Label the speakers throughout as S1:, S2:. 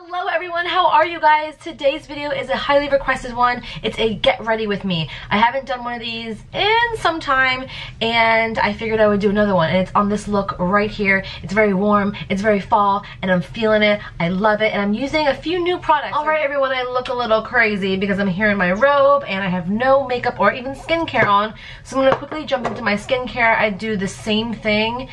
S1: Hello everyone, how are you guys? Today's video is a highly requested one. It's a get ready with me. I haven't done one of these in some time and I figured I would do another one, and it's on this look right here. It's very warm, it's very fall, and I'm feeling it. I love it, and I'm using a few new products. Alright everyone, I look a little crazy because I'm here in my robe and I have no makeup or even skincare on, so I'm going to quickly jump into my skincare. I do the same thing.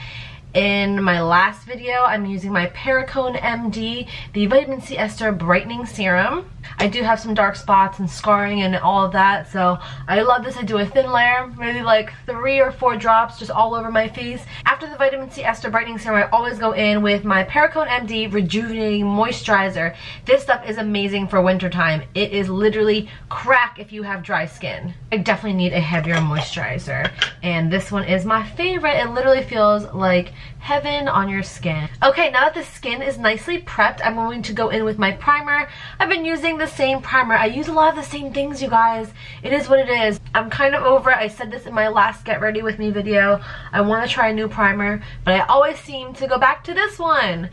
S1: In my last video, I'm using my Perricone MD, the Vitamin C Ester Brightening Serum. I do have some dark spots and scarring and all of that, so I love this. I do a thin layer, maybe like 3 or 4 drops just all over my face. After the Vitamin C Ester Brightening Serum, I always go in with my Perricone MD Rejuvenating Moisturizer. This stuff is amazing for wintertime. It is literally crack if you have dry skin. I definitely need a heavier moisturizer, and this one is my favorite. It literally feels like heaven on your skin. Okay, now that the skin is nicely prepped, I'm going to go in with my primer. I've been using the same primer. I use a lot of the same things, you guys. It is what it is. I'm kind of over it. I said this in my last Get Ready With Me video. I want to try a new primer, but I always seem to go back to this one.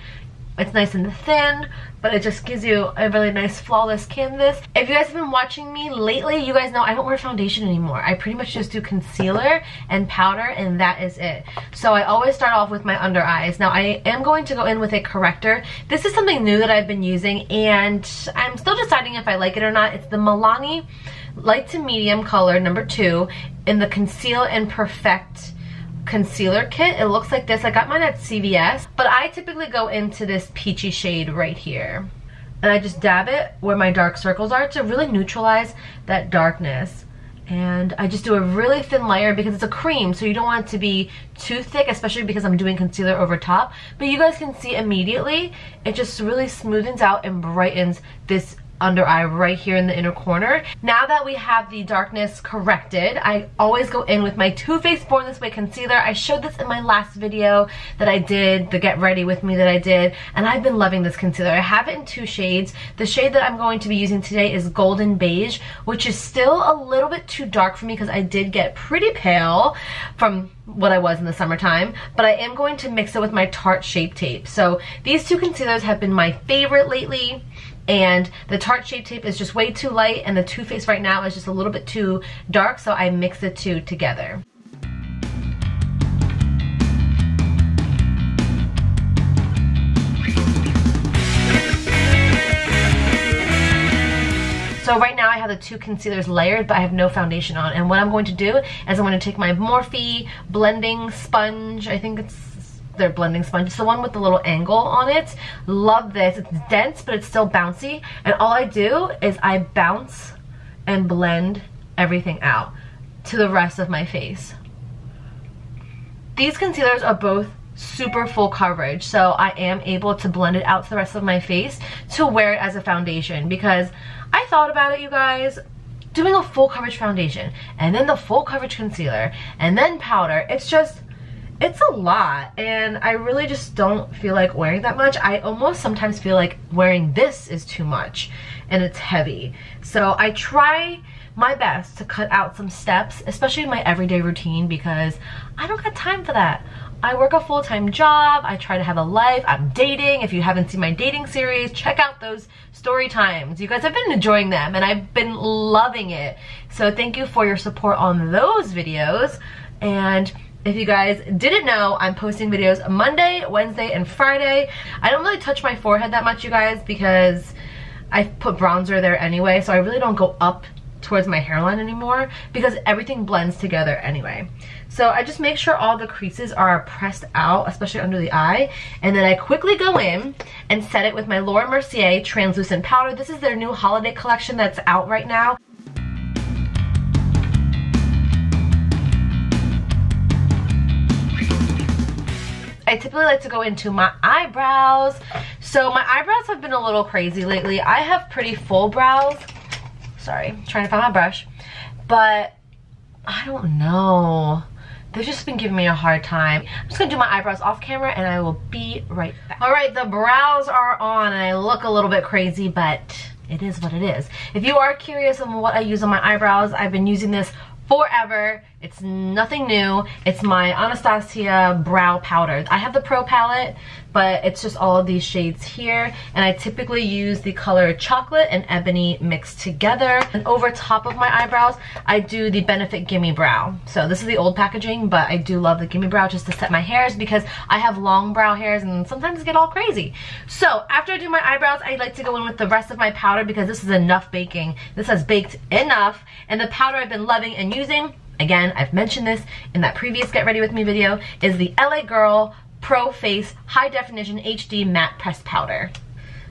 S1: It's nice and thin, but it just gives you a really nice flawless canvas. If you guys have been watching me lately, you guys know I don't wear foundation anymore. I pretty much just do concealer and powder, and that is it. So I always start off with my under eyes. Now I am going to go in with a corrector. This is something new that I've been using, and I'm still deciding if I like it or not. It's the Milani Light to Medium color number 2 in the Conceal and Perfect concealer kit. It looks like this. I got mine at CVS, but I typically go into this peachy shade right here, and I just dab it where my dark circles are to really neutralize that darkness. And I just do a really thin layer because it's a cream, so you don't want it to be too thick, especially because I'm doing concealer over top. But you guys can see immediately it just really smoothens out and brightens this under eye right here in the inner corner. Now that we have the darkness corrected, I always go in with my Too Faced Born This Way concealer. I showed this in my last video that I did, the Get Ready With Me that I did, and I've been loving this concealer. I have it in 2 shades. The shade that I'm going to be using today is Golden Beige, which is still a little bit too dark for me because I did get pretty pale from what I was in the summertime, but I am going to mix it with my Tarte Shape Tape. So these 2 concealers have been my favorite lately, and the Tarte Shape Tape is just way too light, and the Too Faced right now is just a little bit too dark, so I mix the 2 together. So right now I have the 2 concealers layered, but I have no foundation on. And what I'm going to do is I'm going to take my Morphe blending sponge. I think it's their blending sponge. It's the one with the little angle on it. Love this. It's dense, but it's still bouncy. And all I do is I bounce and blend everything out to the rest of my face. These concealers are both super full coverage, so I am able to blend it out to the rest of my face to wear it as a foundation, because I thought about it, you guys, doing a full coverage foundation and then the full coverage concealer and then powder. It's a lot, and I really just don't feel like wearing that much. I almost sometimes feel like wearing this is too much and it's heavy. So I try my best to cut out some steps, especially in my everyday routine, because I don't got time for that. I work a full-time job. I try to have a life. I'm dating. If you haven't seen my dating series, check out those story times. You guys have been enjoying them, and I've been loving it. So thank you for your support on those videos. And if you guys didn't know, I'm posting videos Monday, Wednesday, and Friday. I don't really touch my forehead that much, you guys, because I put bronzer there anyway, so I really don't go up towards my hairline anymore because everything blends together anyway. So I just make sure all the creases are pressed out, especially under the eye, and then I quickly go in and set it with my Laura Mercier translucent powder. This is their new holiday collection that's out right now. I typically like to go into my eyebrows. So my eyebrows have been a little crazy lately. I have pretty full brows. Sorry, trying to find my brush. But I don't know. They've just been giving me a hard time. I'm just gonna do my eyebrows off camera and I will be right back. Alright, the brows are on and I look a little bit crazy, but it is what it is. If you are curious on what I use on my eyebrows, I've been using this forever. It's nothing new. It's my Anastasia brow powder. I have the Pro palette, but it's just all of these shades here. And I typically use the color Chocolate and Ebony mixed together. And over top of my eyebrows, I do the Benefit Gimme Brow. So this is the old packaging, but I do love the Gimme Brow just to set my hairs because I have long brow hairs and sometimes get all crazy. So after I do my eyebrows, I like to go in with the rest of my powder because this is enough baking. This has baked enough. And the powder I've been loving and using, again, I've mentioned this in that previous Get Ready With Me video, is the LA Girl Pro Face High Definition HD Matte Pressed Powder.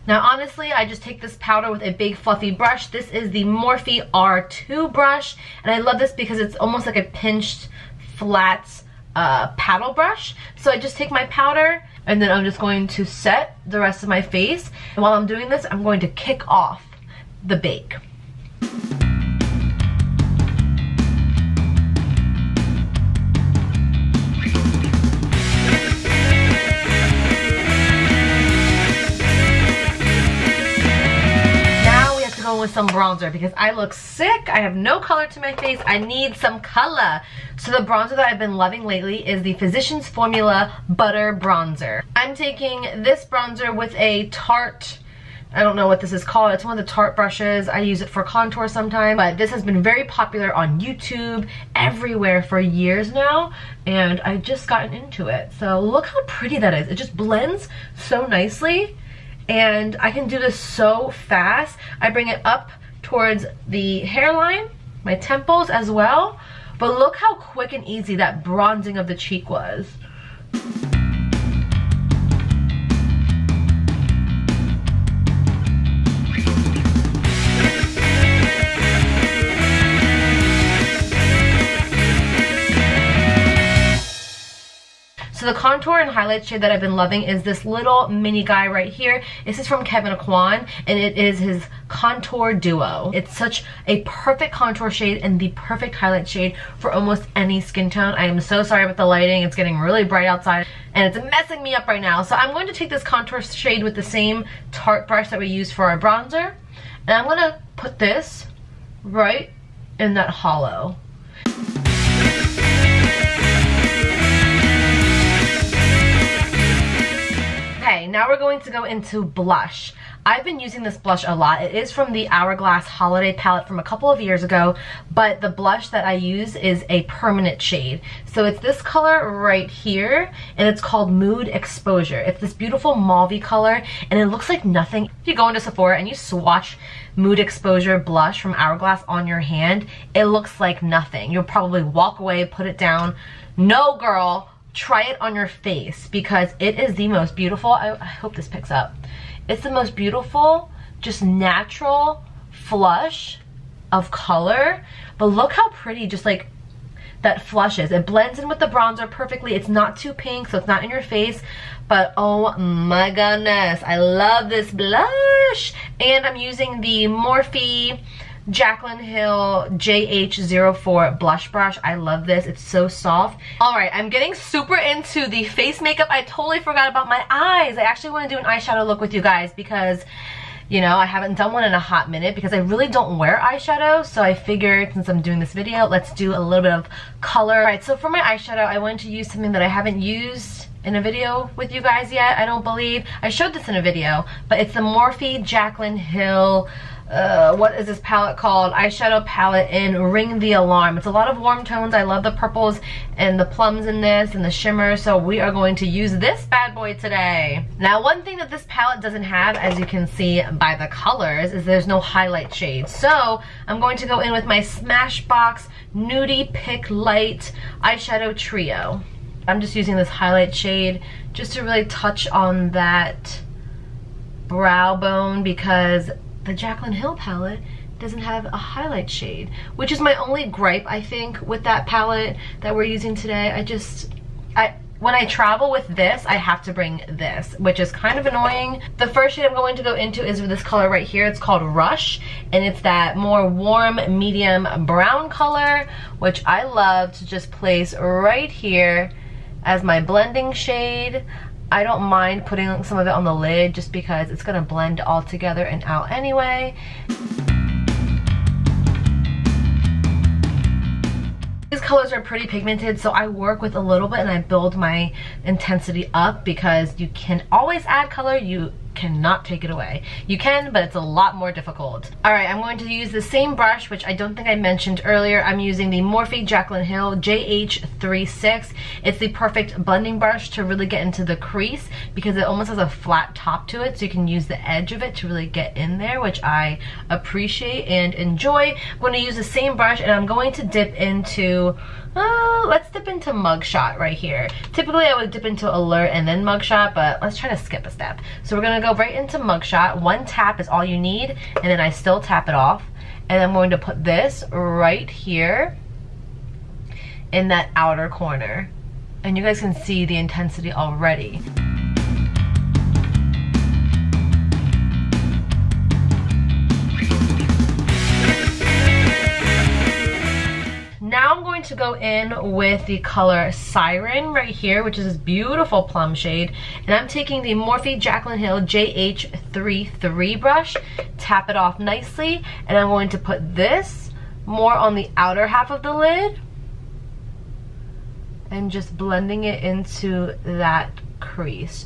S1: Now honestly, I just take this powder with a big fluffy brush. This is the Morphe R2 brush, and I love this because it's almost like a pinched flat paddle brush. So I just take my powder and then I'm just going to set the rest of my face. And while I'm doing this, I'm going to kick off the bake. With some bronzer because I look sick. I have no color to my face. I need some color. So the bronzer that I've been loving lately is the Physicians Formula Butter Bronzer. I'm taking this bronzer with a Tarte, I don't know what this is called. It's one of the Tarte brushes. I use it for contour sometimes, but this has been very popular on YouTube, everywhere for years now, and I've just gotten into it. So look how pretty that is. It just blends so nicely. And I can do this so fast. I bring it up towards the hairline, my temples as well. But look how quick and easy that bronzing of the cheek was. So the contour and highlight shade that I've been loving is this little mini guy right here. This is from Kevyn Aucoin, and it is his Contour Duo. It's such a perfect contour shade and the perfect highlight shade for almost any skin tone. I am so sorry about the lighting. It's getting really bright outside and it's messing me up right now. So I'm going to take this contour shade with the same Tarte brush that we used for our bronzer, and I'm going to put this right in that hollow. Okay, now we're going to go into blush. I've been using this blush a lot. It is from the Hourglass Holiday palette from a couple of years ago, but the blush that I use is a permanent shade. So it's this color right here, and it's called Mood Exposure. It's this beautiful mauve-y color, and it looks like nothing. If you go into Sephora and you swatch Mood Exposure blush from Hourglass on your hand, it looks like nothing. You'll probably walk away, put it down. No, girl. Try it on your face because it is the most beautiful. I hope this picks up. It's the most beautiful, just natural flush of color. But look how pretty just like that flush is. It blends in with the bronzer perfectly. It's not too pink, so it's not in your face. But oh my goodness, I love this blush. And I'm using the Morphe JACLYN Hill JH04 blush brush. I love this. It's so soft. Alright, I'm getting super into the face makeup. I totally forgot about my eyes. I actually want to do an eyeshadow look with you guys because, you know, I haven't done one in a hot minute because I really don't wear eyeshadow. So I figured since I'm doing this video, let's do a little bit of color. Alright, so for my eyeshadow, I wanted to use something that I haven't used in a video with you guys yet, I don't believe. I showed this in a video, but it's the Morphe JACLYN Hill what is this palette called? Eyeshadow palette in Ring the Alarm. It's a lot of warm tones. I love the purples and the plums in this and the shimmer, so we are going to use this bad boy today. Now, one thing that this palette doesn't have, as you can see by the colors, is there's no highlight shade. So I'm going to go in with my Smashbox Nudie Pick Light eyeshadow trio. I'm just using this highlight shade just to really touch on that brow bone because the JACLYN Hill palette doesn't have a highlight shade, which is my only gripe, I think, with that palette that we're using today. When I travel with this, I have to bring this, which is kind of annoying. The first shade I'm going to go into is this color right here. It's called Rush, and it's that more warm, medium brown color, which I love to just place right here as my blending shade. I don't mind putting some of it on the lid just because it's gonna blend all together and out anyway. These colors are pretty pigmented, so I work with a little bit and I build my intensity up because you can always add color. You cannot take it away. You can, but it's a lot more difficult. Alright, I'm going to use the same brush, which I don't think I mentioned earlier. I'm using the Morphe JACLYN Hill JH36. It's the perfect blending brush to really get into the crease because it almost has a flat top to it, so you can use the edge of it to really get in there, which I appreciate and enjoy. I'm going to use the same brush and I'm going to dip into let's dip into Mugshot right here. Typically I would dip into Alert and then Mugshot, but let's try to skip a step. So we're gonna go right into Mugshot. One tap is all you need, and then I still tap it off. And I'm going to put this right here in that outer corner. And you guys can see the intensity already. Now I'm going to go in with the color Siren right here, which is this beautiful plum shade. And I'm taking the Morphe JACLYN Hill JH33 brush, tap it off nicely, and I'm going to put this more on the outer half of the lid and just blending it into that crease.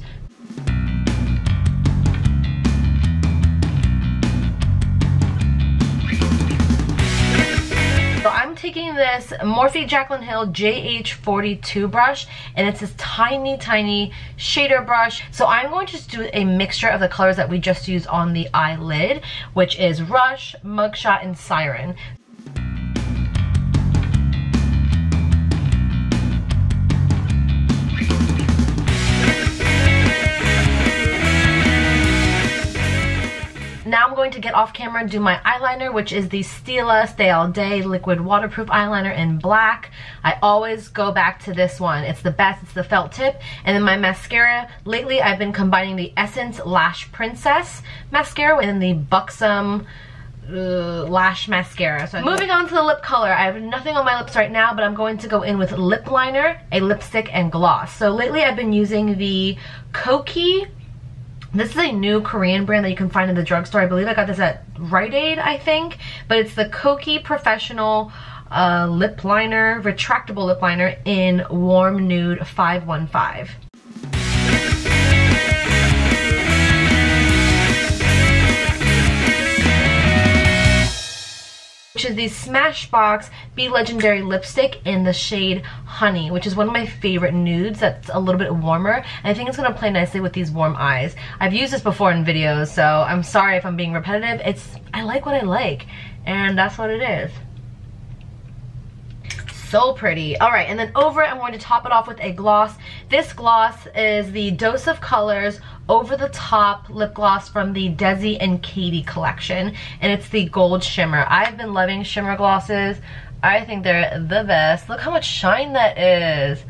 S1: So I'm taking this Morphe JACLYN Hill JH42 brush, and it's this tiny, tiny shader brush. So I'm going to just do a mixture of the colors that we just used on the eyelid, which is Rush, Mugshot, and Siren. Now I'm going to get off camera and do my eyeliner, which is the Stila Stay All Day Liquid Waterproof Eyeliner in black. I always go back to this one. It's the best. It's the felt tip. And then my mascara. Lately I've been combining the Essence Lash Princess mascara with the Buxom lash mascara. So moving on to the lip color. I have nothing on my lips right now, but I'm going to go in with lip liner, a lipstick, and gloss. So lately I've been using the Koki. This is a new Korean brand that you can find in the drugstore. I believe I got this at Rite Aid, I think. But it's the Koki Professional Lip Liner, retractable lip liner in Warm Nude 515. Which is the Smashbox Be Legendary lipstick in the shade Honey, which is one of my favorite nudes that's a little bit warmer. And I think it's going to play nicely with these warm eyes. I've used this before in videos, so I'm sorry if I'm being repetitive. I like what I like, and that's what it is. So pretty. Alright, and then over it, I'm going to top it off with a gloss. This gloss is the Dose of Colors Over the Top lip gloss from the Desi and Katie collection, and it's the gold shimmer. I've been loving shimmer glosses. I think they're the best. Look how much shine that is.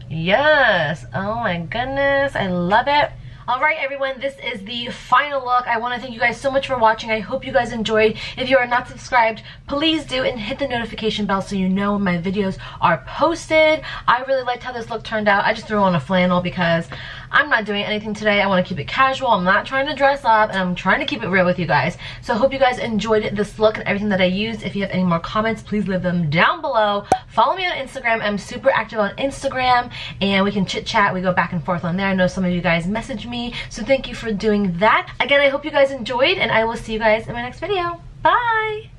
S1: Yes. Oh my goodness. I love it. Alright everyone, this is the final look. I want to thank you guys so much for watching. I hope you guys enjoyed. If you are not subscribed, please do, and hit the notification bell so you know when my videos are posted. I really liked how this look turned out. I just threw on a flannel because I'm not doing anything today. I want to keep it casual. I'm not trying to dress up, and I'm trying to keep it real with you guys. So I hope you guys enjoyed this look and everything that I used. If you have any more comments, please leave them down below. Follow me on Instagram. I'm super active on Instagram, and we can chit chat. We go back and forth on there. I know some of you guys message me, so thank you for doing that. Again, I hope you guys enjoyed, and I will see you guys in my next video. Bye!